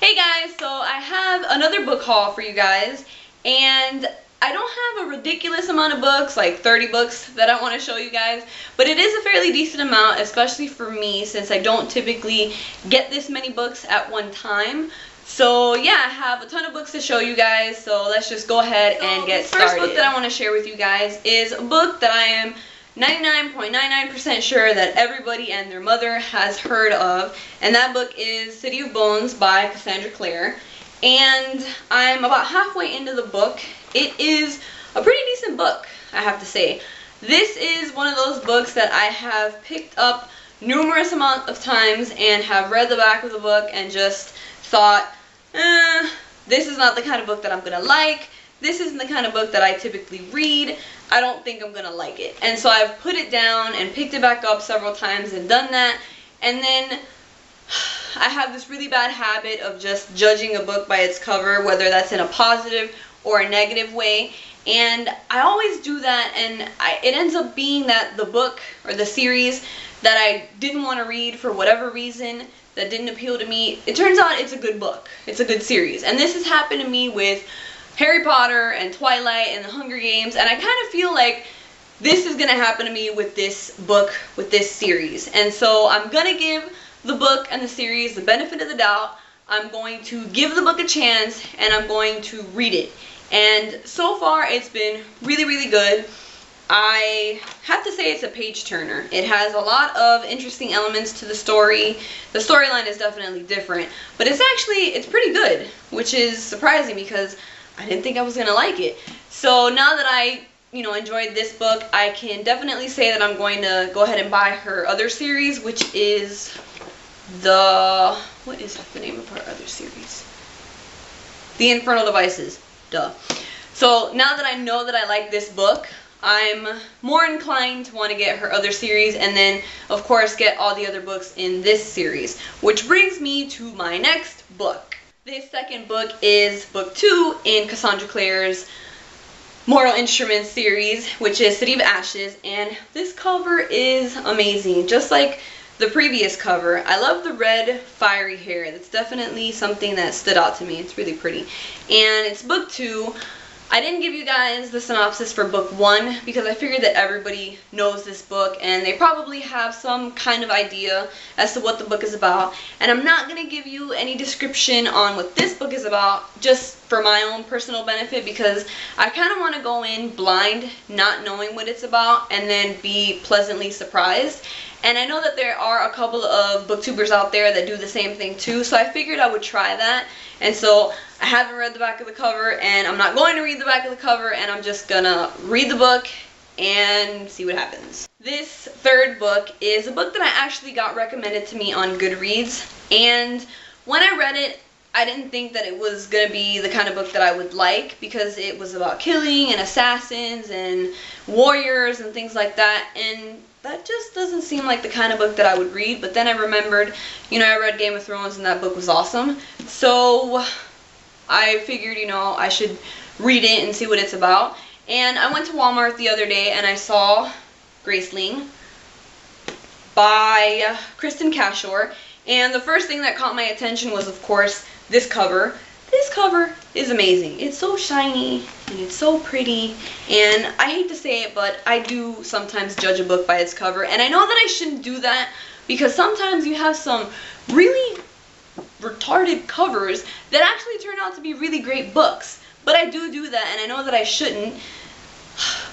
Hey guys, so I have another book haul for you guys, and I don't have a ridiculous amount of books, like 30 books that I want to show you guys, but it is a fairly decent amount, especially for me since I don't typically get this many books at one time. So yeah, I have a ton of books to show you guys, so let's just go ahead and get started. The first book that I want to share with you guys is a book that I am 99.99% sure that everybody and their mother has heard of, and that book is City of Bones by Cassandra Clare. And I'm about halfway into the book. It is a pretty decent book, I have to say. This is one of those books that I have picked up numerous amount of times and have read the back of the book and just thought, this is not the kind of book that I'm gonna like. This isn't the kind of book that I typically read. I don't think I'm gonna like it. And so I've put it down and picked it back up several times and done that. And then I have this really bad habit of just judging a book by its cover, whether that's in a positive or a negative way. And I always do that, and it ends up being that the book or the series that I didn't want to read for whatever reason, that didn't appeal to me, it turns out it's a good book. It's a good series. And this has happened to me with Harry Potter and Twilight and the Hunger Games, and I kind of feel like this is going to happen to me with this book, with this series. And so I'm going to give the book and the series the benefit of the doubt. I'm going to give the book a chance, and I'm going to read it. And so far it's been really, really good. I have to say it's a page turner. It has a lot of interesting elements to the story. The storyline is definitely different, but it's pretty good, which is surprising because I didn't think I was going to like it. So now that I, enjoyed this book, I can definitely say that I'm going to go ahead and buy her other series, which is what is the name of her other series? The Infernal Devices. Duh. So now that I know that I like this book, I'm more inclined to want to get her other series and then, of course, get all the other books in this series. Which brings me to my next book. This second book is book 2 in Cassandra Clare's Mortal Instruments series, which is City of Ashes, and this cover is amazing, just like the previous cover. I love the red fiery hair. That's definitely something that stood out to me. It's really pretty. And it's book 2. I didn't give you guys the synopsis for book 1 because I figured that everybody knows this book and they probably have some kind of idea as to what the book is about. And I'm not going to give you any description on what this book is about just for my own personal benefit because I kind of want to go in blind, not knowing what it's about, and then be pleasantly surprised. And I know that there are a couple of booktubers out there that do the same thing too, so I figured I would try that. And so I haven't read the back of the cover, and I'm not going to read the back of the cover, and I'm just gonna read the book and see what happens. This third book is a book that I actually got recommended to me on Goodreads, and when I read it, I didn't think that it was gonna be the kind of book that I would like because it was about killing and assassins and warriors and things like that, and that just doesn't seem like the kind of book that I would read. But then I remembered, I read Game of Thrones and that book was awesome. So I figured, I should read it and see what it's about. And I went to Walmart the other day and I saw Graceling by Kristin Cashore. And the first thing that caught my attention was, of course, this cover. This cover is amazing. It's so shiny and it's so pretty, and I hate to say it, but I do sometimes judge a book by its cover, and I know that I shouldn't do that because sometimes you have some really retarded covers that actually turn out to be really great books. But I do that, and I know that I shouldn't,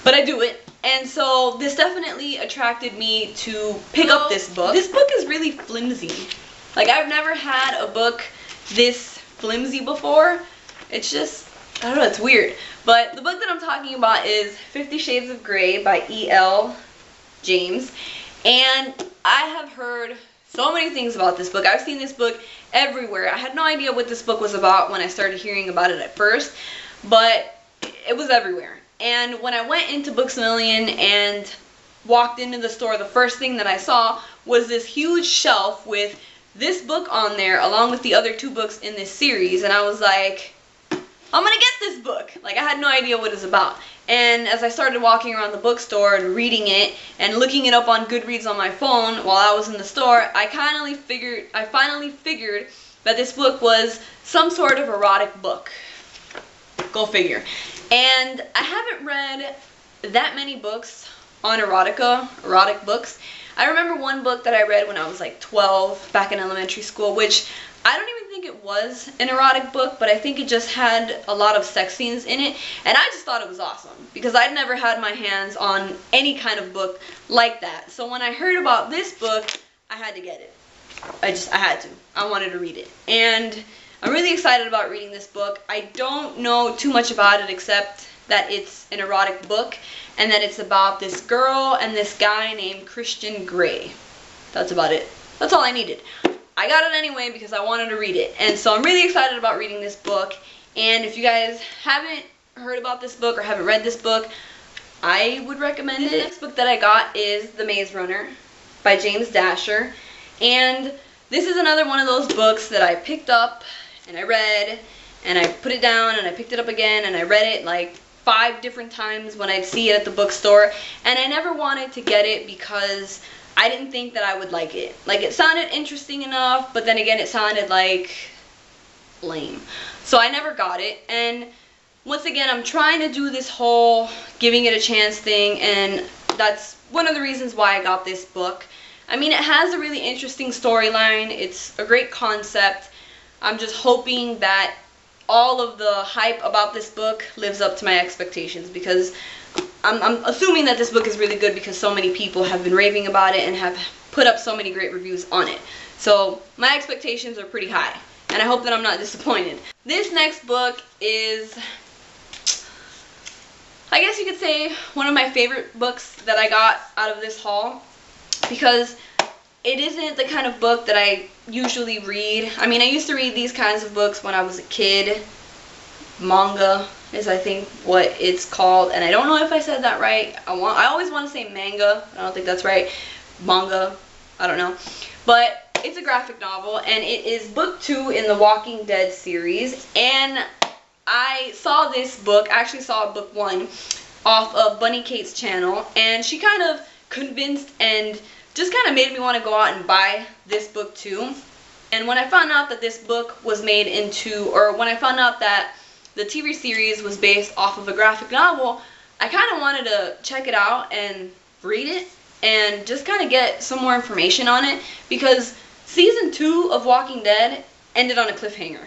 but I do it. And so this definitely attracted me to pick up this book. This book is really flimsy. Like, I've never had a book this flimsy before. It's just, I don't know, it's weird. But the book that I'm talking about is 50 Shades of Grey by E.L. James. And I have heard so many things about this book. I've seen this book everywhere. I had no idea what this book was about when I started hearing about it at first, but it was everywhere. And when I went into Books A Million and walked into the store, the first thing that I saw was this huge shelf with this book on there along with the other 2 books in this series, and I was like, I'm gonna get this book. Like, I had no idea what it was about. And as I started walking around the bookstore and reading it and looking it up on Goodreads on my phone while I was in the store, I finally figured that this book was some sort of erotic book. Go figure. And I haven't read that many books on erotic books. I remember one book that I read when I was like 12 back in elementary school, which I don't even think it was an erotic book, but I think it just had a lot of sex scenes in it, and I just thought it was awesome because I'd never had my hands on any kind of book like that. So when I heard about this book, I had to get it. I had to. I wanted to read it. And I'm really excited about reading this book. I don't know too much about it except that it's an erotic book and that it's about this girl and this guy named Christian Grey. That's about it. That's all I needed. I got it anyway because I wanted to read it. And so I'm really excited about reading this book. And if you guys haven't heard about this book or haven't read this book, I would recommend it. The next book that I got is The Maze Runner by James Dasher. And this is another one of those books that I picked up and I read and I put it down and I picked it up again and I read it like 5 different times when I'd see it at the bookstore. And I never wanted to get it because I didn't think that I would like it. Like, it sounded interesting enough, but then again it sounded like lame. So I never got it. And once again, I'm trying to do this whole giving it a chance thing, and that's one of the reasons why I got this book. I mean, it has a really interesting storyline. It's a great concept. I'm just hoping that all of the hype about this book lives up to my expectations, because I'm assuming that this book is really good because so many people have been raving about it and have put up so many great reviews on it. So my expectations are pretty high, and I hope that I'm not disappointed. This next book is, I guess you could say, one of my favorite books that I got out of this haul, because it isn't the kind of book that I usually read. I mean, I used to read these kinds of books when I was a kid. Manga is, I think, what it's called, and I don't know if I said that right. I always want to say manga. I don't think that's right. Manga, I don't know. But it's a graphic novel, and it is book 2 in the Walking Dead series. And I saw this book, I actually saw book 1 off of Bunny Kate's channel, and she kind of convinced and just kind of made me want to go out and buy this book too. And when I found out that this book was made into, or when I found out that the TV series was based off of a graphic novel, I kind of wanted to check it out and read it and just kind of get some more information on it, because season 2 of Walking Dead ended on a cliffhanger.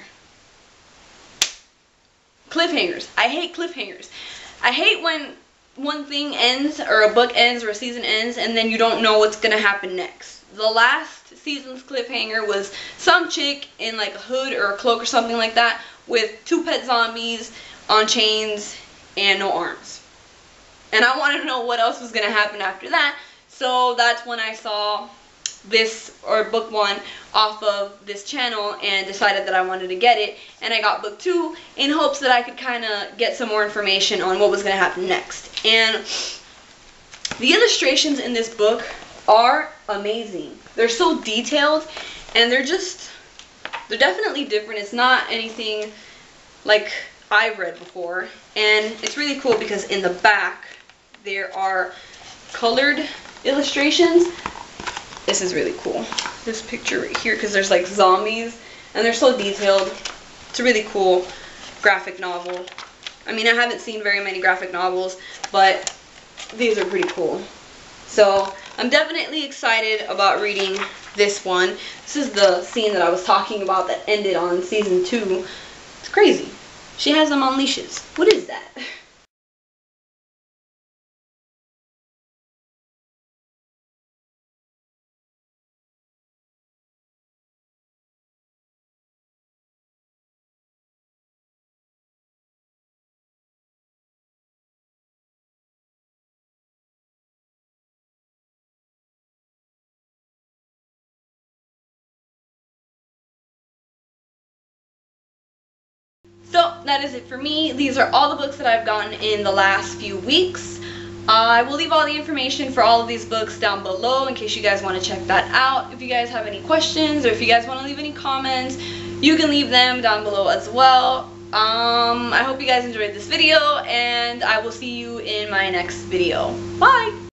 Cliffhangers. I hate cliffhangers. I hate when one thing ends, or a book ends, or a season ends, and then you don't know what's gonna happen next. The last season's cliffhanger was some chick in like a hood or a cloak or something like that with 2 pet zombies on chains and no arms. And I wanted to know what else was gonna happen after that, so that's when I saw this, or book 1, off of this channel and decided that I wanted to get it, and I got book 2 in hopes that I could kind of get some more information on what was going to happen next. And the illustrations in this book are amazing. They're so detailed, and they're definitely different. It's not anything like I've read before, and it's really cool because in the back there are colored illustrations. This is really cool. This picture right here, because there's like zombies, and they're so detailed. It's a really cool graphic novel. I mean, I haven't seen very many graphic novels, but these are pretty cool. So I'm definitely excited about reading this one. This is the scene that I was talking about that ended on season 2. It's crazy. She has them on leashes. What is that? So that is it for me. These are all the books that I've gotten in the last few weeks. I will leave all the information for all of these books down below in case you guys want to check that out. If you guys have any questions, or if you guys want to leave any comments, you can leave them down below as well. I hope you guys enjoyed this video, and I will see you in my next video. Bye!